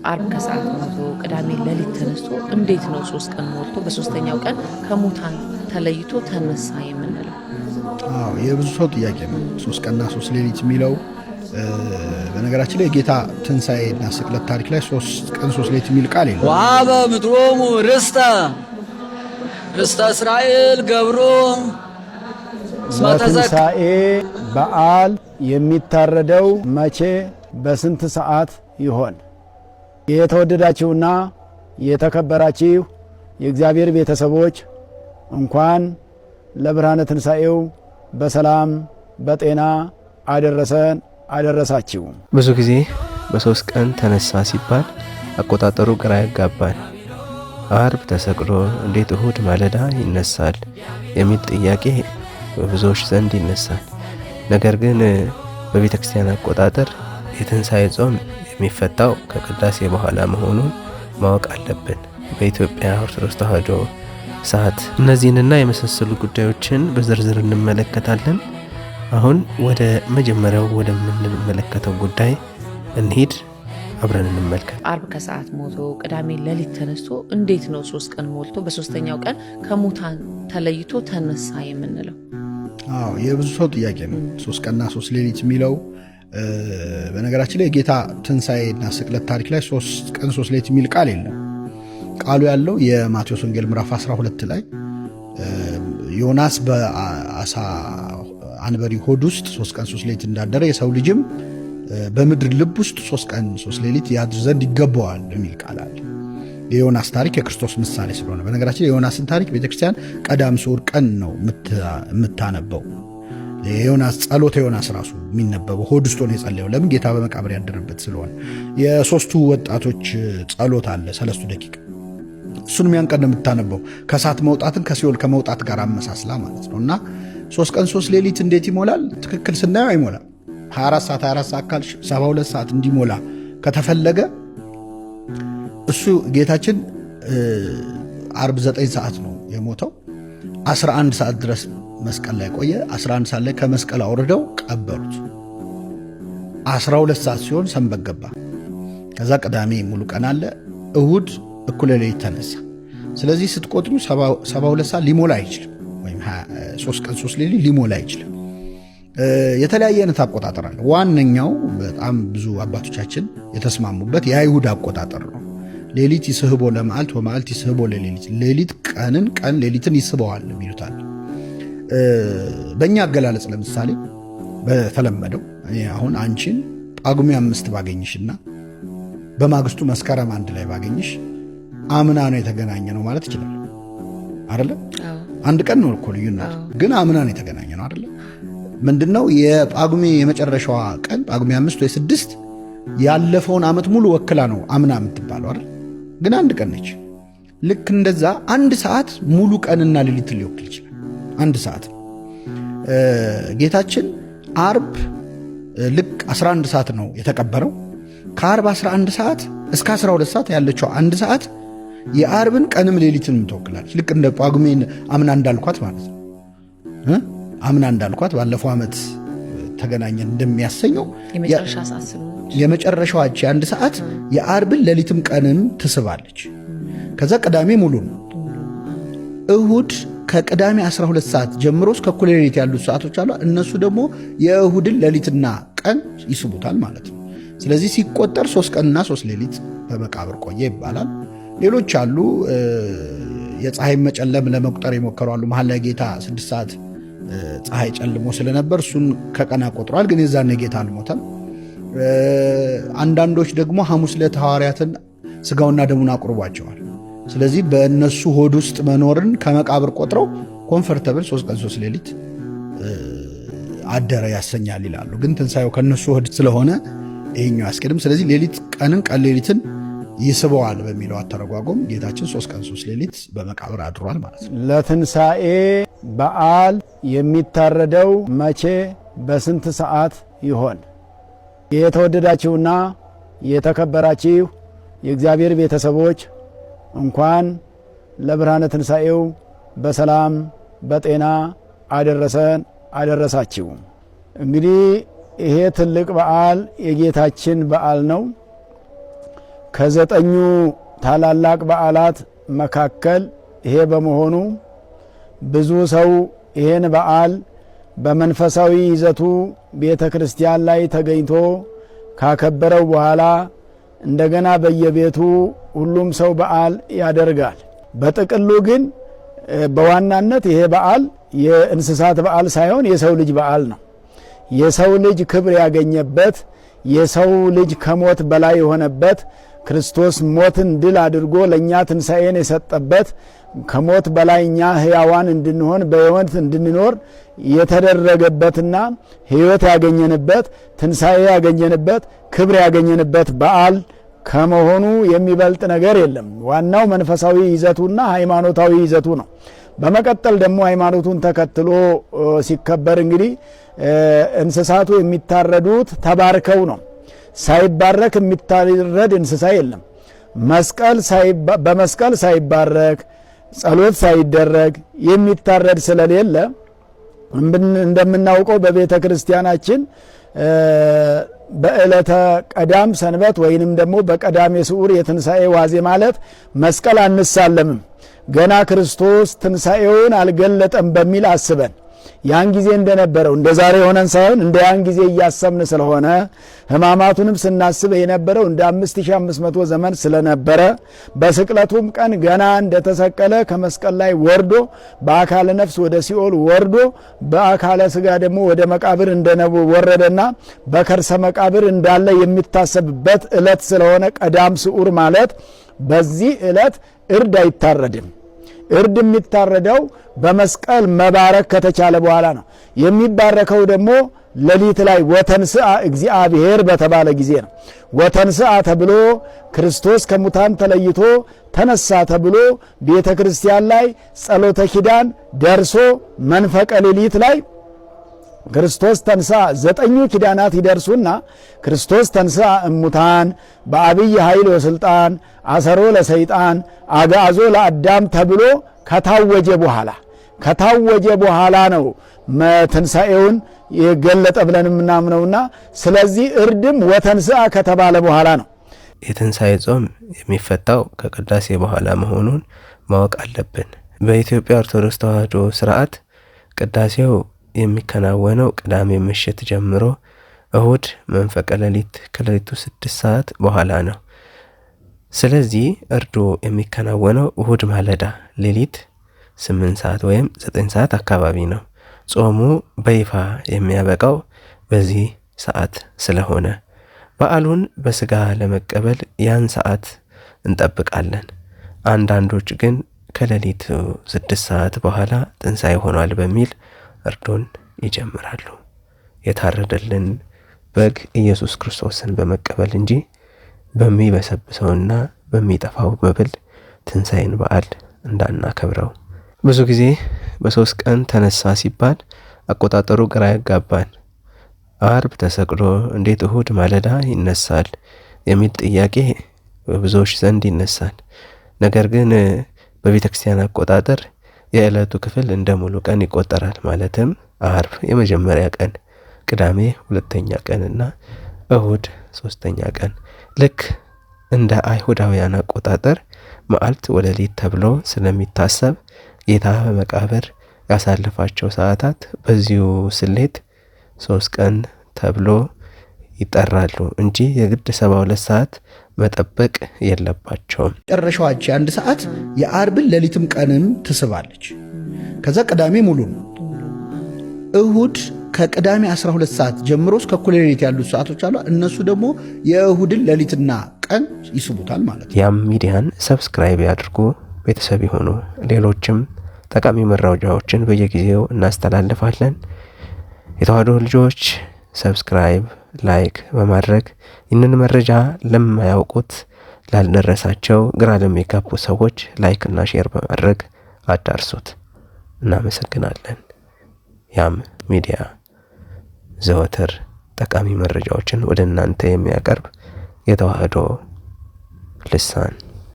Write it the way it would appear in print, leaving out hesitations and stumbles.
አርብ ከሰዓት ሞቶ ቅዳሜ ሌሊት ተነስቶ እንዴት ነው 3 ቀን ሞልቶ በሶስተኛው ቀን ከሙታን ተለይቶ ተነሳ የምንለው? የብዙ ሰው ጥያቄ ነው። 3 ቀንና 3 ሌሊት የሚለው በነገራችን ላይ ጌታ ትንሣኤና ስቅለት ታሪክ ላይ 3 ቀን 3 ሌሊት የሚል ቃል የለም። ወሀበ ምድሮሙ ርስተ እስራኤል ገብሮ ለትንሣኤ በዓል የሚታረደው መቼ በስንት ሰዓት ይሆን? የተወደዳችሁና የተከበራችሁ የእግዚአብሔር ቤተሰቦች እንኳን ለብርሃነ ትንሣኤው በሰላም በጤና አደረሰን አደረሳችሁ። ብዙ ጊዜ በ3 ቀን ተነሳ ሲባል አቆጣጠሩ ግራ ያጋባል። አርብ ተሰቅሎ እንዴት እሁድ ማለዳ ይነሳል የሚል ጥያቄ በብዙዎች ዘንድ ይነሳል። ነገር ግን በቤተ ክርስቲያን አቆጣጠር የትንሣኤ ጾም የሚፈታው ከቅዳሴ በኋላ መሆኑን ማወቅ አለብን። በኢትዮጵያ ኦርቶዶክስ ተዋሕዶ ሰዓት እነዚህንና የመሳሰሉ ጉዳዮችን በዝርዝር እንመለከታለን። አሁን ወደ መጀመሪያው ወደምንመለከተው ጉዳይ እንሂድ፣ አብረን እንመልከት። አርብ ከሰዓት ሞቶ ቅዳሜ ሌሊት ተነስቶ እንዴት ነው 3 ቀን ሞልቶ በሶስተኛው ቀን ከሙታን ተለይቶ ተነሳ የምንለው? የብዙ ሰው ጥያቄ ነው። 3 ቀንና 3 ሌሊት የሚለው በነገራችን ላይ ጌታ ትንሣኤና ስቅለት ታሪክ ላይ 3 ቀን 3 ሌሊት የሚል ቃል የለም። ቃሉ ያለው የማቴዎስ ወንጌል ምዕራፍ 12 ላይ ዮናስ በአሳ አንበሪ ሆድ ውስጥ 3 ቀን 3 ሌሊት እንዳደረ የሰው ልጅም በምድር ልብ ውስጥ 3 ቀን 3 ሌሊት ያድር ዘንድ ይገባዋል የሚል ቃል አለ። የዮናስ ታሪክ የክርስቶስ ምሳሌ ስለሆነ በነገራችን የዮናስን ታሪክ ቤተክርስቲያን ቀዳም ስዑር ቀን ነው የምታነበው። የዮናስ ጸሎተ ዮናስ ራሱ የሚነበበው ሆድ ውስጥ ሆኖ የጸለየው ለምን? ጌታ በመቃብር ያደረበት ስለሆነ። የሶስቱ ወጣቶች ጸሎት አለ 3 ደቂቃ፣ እሱንም ያን ቀን ነው የምታነበው። ከእሳት መውጣትን ከሲኦል ከመውጣት ጋር አመሳስላ ማለት ነው። እና 3 ቀን 3 ሌሊት እንዴት ይሞላል? ትክክል ስናየው አይሞላም። 24 ሰዓት ካልሽ 72 ሰዓት እንዲሞላ ከተፈለገ እሱ ጌታችን አርብ 9 ሰዓት ነው የሞተው። 11 ሰዓት ድረስ መስቀል ላይ ቆየ። 11 ሰዓት ላይ ከመስቀል አውርደው ቀበሩት። 12 ሰዓት ሲሆን ሰንበት ገባ። ከዛ ቅዳሜ ሙሉ ቀን አለ፣ እሁድ እኩለ ሌሊት ተነሳ። ስለዚህ ስትቆጥሩ 72 ሰዓት ሊሞላ አይችልም፣ ወይም 3 ቀን 3 ሌሊት ሊሞላ አይችልም። የተለያየ አይነት አቆጣጠር አለ። ዋነኛው በጣም ብዙ አባቶቻችን የተስማሙበት የአይሁድ አቆጣጠር ነው። ሌሊት ይስህቦ ለመዓልት ወመዓልት ይስህቦ ለሌሊት፣ ሌሊት ቀንን ቀን ሌሊትን ይስበዋል የሚሉታል። በእኛ አገላለጽ ለምሳሌ በተለመደው አሁን አንቺን ጳጉሜ 5 ባገኝሽና በማግስቱ መስከረም 1 ላይ ባገኝሽ አምና ነው የተገናኘ ነው ማለት ይችላል አይደለ? አንድ ቀን ነው እኮ ልዩነት፣ ግን አምና ነው የተገናኘ ነው አይደለ? ምንድነው የጳጉሜ የመጨረሻዋ ቀን ጳጉሜ 5 ወይ 6 ያለፈውን ዓመት ሙሉ ወክላ ነው አምና የምትባለው አይደል? ግን አንድ ቀን ነች። ልክ እንደዛ አንድ ሰዓት ሙሉ ቀንና ሌሊትን ሊወክል ይችላል። አንድ ሰዓት ጌታችን አርብ ልክ 11 ሰዓት ነው የተቀበረው። ከአርብ 11 ሰዓት እስከ 12 ሰዓት ያለችው አንድ ሰዓት የአርብን ቀንም ሌሊትን ትወክላለች። ልክ እንደ ጳጉሜን አምና እንዳልኳት ማለት ነው። አምና እንዳልኳት ባለፈው ዓመት ተገናኘን እንደሚያሰኘው የመጨረሻዋ አንድ ሰዓት የአርብን ሌሊትም ቀንም ትስባለች። ከዛ ቅዳሜ ሙሉ ነው። እሁድ ከቅዳሜ 12 ሰዓት ጀምሮ እስከ እኩለ ሌሊት ያሉት ሰዓቶች አሉ። እነሱ ደግሞ የእሁድን ሌሊትና ቀን ይስቡታል ማለት ነው። ስለዚህ ሲቆጠር 3 ቀንና 3 ሌሊት በመቃብር ቆየ ይባላል። ሌሎች አሉ የፀሐይ መጨለም ለመቁጠር የሞከሩ አሉ። መሀል ላይ ጌታ 6 ሰዓት ፀሐይ ጨልሞ ስለነበር እሱን ከቀን ቆጥሯል። ግን የዛኔ ጌታ አልሞተም። አንዳንዶች ደግሞ ሐሙስ ዕለት ሐዋርያትን ስጋውና ደሙን አቁርቧቸዋል። ስለዚህ በእነሱ ሆድ ውስጥ መኖርን ከመቃብር ቆጥረው ኮንፈርተብል 3 ቀን 3 ሌሊት አደረ ያሰኛል ይላሉ። ግን ትንሣኤው ከእነሱ ሆድ ስለሆነ ይሄኛው ያስቀድም። ስለዚህ ሌሊት ቀንን ቀን ሌሊትን ይስበዋል በሚለው አተረጓጎም ጌታችን 3 ቀን 3 ሌሊት በመቃብር አድሯል ማለት ነው። ለትንሣኤ በዓል የሚታረደው መቼ በስንት ሰዓት ይሆን? የተወደዳችሁና የተከበራችሁ የእግዚአብሔር ቤተሰቦች እንኳን ለብርሃነ ትንሣኤው በሰላም በጤና አደረሰን አደረሳችሁ። እንግዲህ ይሄ ትልቅ በዓል የጌታችን በዓል ነው። ከዘጠኙ ታላላቅ በዓላት መካከል ይሄ በመሆኑ ብዙ ሰው ይሄን በዓል በመንፈሳዊ ይዘቱ ቤተ ክርስቲያን ላይ ተገኝቶ ካከበረው በኋላ እንደገና በየቤቱ ሁሉም ሰው በዓል ያደርጋል። በጥቅሉ ግን በዋናነት ይሄ በዓል የእንስሳት በዓል ሳይሆን የሰው ልጅ በዓል ነው። የሰው ልጅ ክብር ያገኘበት፣ የሰው ልጅ ከሞት በላይ የሆነበት፣ ክርስቶስ ሞትን ድል አድርጎ ለእኛ ትንሣኤን የሰጠበት፣ ከሞት በላይ እኛ ሕያዋን እንድንሆን በሕይወት እንድንኖር የተደረገበትና ሕይወት ያገኘንበት፣ ትንሣኤ ያገኘንበት፣ ክብር ያገኘንበት በዓል ከመሆኑ የሚበልጥ ነገር የለም። ዋናው መንፈሳዊ ይዘቱና ሃይማኖታዊ ይዘቱ ነው። በመቀጠል ደግሞ ሃይማኖቱን ተከትሎ ሲከበር እንግዲህ እንስሳቱ የሚታረዱት ተባርከው ነው። ሳይባረክ የሚታረድ እንስሳ የለም። በመስቀል ሳይባረክ ጸሎት ሳይደረግ የሚታረድ ስለሌለ እንደምናውቀው በቤተ ክርስቲያናችን በዕለተ ቀዳም ሰንበት ወይንም ደግሞ በቀዳሜ ስዑር የትንሣኤ ዋዜ ማለት መስቀል አንሳለምም። ገና ክርስቶስ ትንሣኤውን አልገለጠም በሚል አስበን ያን ጊዜ እንደነበረው እንደ ዛሬ ሆነን ሳይሆን እንደ ያን ጊዜ እያሰብን ስለሆነ ሕማማቱንም ስናስብ የነበረው እንደ 5500 ዘመን ስለነበረ በስቅለቱም ቀን ገና እንደተሰቀለ ከመስቀል ላይ ወርዶ በአካለ ነፍስ ወደ ሲኦል ወርዶ በአካለ ሥጋ ደግሞ ወደ መቃብር እንደወረደና በከርሰ መቃብር እንዳለ የሚታሰብበት ዕለት ስለሆነ ቀዳም ስዑር ማለት በዚህ ዕለት እርድ አይታረድም። እርድ የሚታረደው በመስቀል መባረክ ከተቻለ በኋላ ነው። የሚባረከው ደግሞ ሌሊት ላይ ወተንስአ እግዚአብሔር በተባለ ጊዜ ነው። ወተንስአ ተብሎ ክርስቶስ ከሙታን ተለይቶ ተነሳ ተብሎ ቤተ ክርስቲያን ላይ ጸሎተ ኪዳን ደርሶ መንፈቀ ሌሊት ላይ ክርስቶስ ተንሥአ 9 ኪዳናት ይደርሱና ክርስቶስ ተንሥአ እሙታን በአብይ ኃይል ወስልጣን አሰሮ ለሰይጣን አግዓዞ ለአዳም ተብሎ ከታወጀ በኋላ ነው ትንሣኤውን የገለጠ ብለን የምናምነውና ስለዚህ እርድም ወተንሥአ ከተባለ በኋላ ነው። የትንሣኤ ጾም የሚፈታው ከቅዳሴ በኋላ መሆኑን ማወቅ አለብን። በኢትዮጵያ ኦርቶዶክስ ተዋሕዶ ስርዓት ቅዳሴው የሚከናወነው ቅዳሜ ምሽት ጀምሮ እሁድ መንፈቀ ሌሊት ከሌሊቱ 6 ሰዓት በኋላ ነው። ስለዚህ እርዱ የሚከናወነው እሁድ ማለዳ ሌሊት 8 ሰዓት ወይም 9 ሰዓት አካባቢ ነው። ጾሙ በይፋ የሚያበቃው በዚህ ሰዓት ስለሆነ በዓሉን በስጋ ለመቀበል ያን ሰዓት እንጠብቃለን። አንዳንዶች ግን ከሌሊቱ 6 ሰዓት በኋላ ትንሣኤ ሆኗል በሚል እርዱን ይጀምራሉ። የታረደልን በግ ኢየሱስ ክርስቶስን በመቀበል እንጂ በሚበሰብሰውና በሚጠፋው መብል ትንሣኤን በዓል እንዳናከብረው። ብዙ ጊዜ በ3 ቀን ተነሳ ሲባል አቆጣጠሩ ግራ ያጋባል። አርብ ተሰቅሎ እንዴት እሁድ ማለዳ ይነሳል የሚል ጥያቄ በብዙዎች ዘንድ ይነሳል። ነገር ግን በቤተ ክርስቲያን አቆጣጠር የዕለቱ ክፍል እንደ ሙሉ ቀን ይቆጠራል። ማለትም አርብ የመጀመሪያ ቀን፣ ቅዳሜ ሁለተኛ ቀንና እሁድ 3ኛ ቀን። ልክ እንደ አይሁዳውያን አቆጣጠር መዓልት ወለሊት ተብሎ ስለሚታሰብ ጌታ በመቃብር ያሳለፋቸው ሰዓታት በዚሁ ስሌት 3 ቀን ተብሎ ይጠራሉ እንጂ የግድ 72 ሰዓት መጠበቅ የለባቸውም። ጨረሻዋች 1 ሰዓት የአርብን ሌሊትም ቀንም ትስባለች። ከዛ ቅዳሜ ሙሉ ነው። እሁድ ከቅዳሜ 12 ሰዓት ጀምሮ እስከ እኩለ ሌሊት ያሉት ሰዓቶች አሉ። እነሱ ደግሞ የእሁድን ሌሊትና ቀን ይስቡታል ማለት ነው። ያም ሚዲያን ሰብስክራይብ ያድርጉ፣ ቤተሰብ ይሁኑ። ሌሎችም ጠቃሚ መረጃዎችን በየጊዜው እናስተላልፋለን። የተዋሕዶ ልጆች ሰብስክራይብ፣ ላይክ በማድረግ ይህንን መረጃ ለማያውቁት ላልደረሳቸው ግራ ለሚጋቡ ሰዎች ላይክ እና ሼር በማድረግ አዳርሱት። እናመሰግናለን። ያም ሚዲያ ዘወትር ጠቃሚ መረጃዎችን ወደ እናንተ የሚያቀርብ የተዋሕዶ ልሳን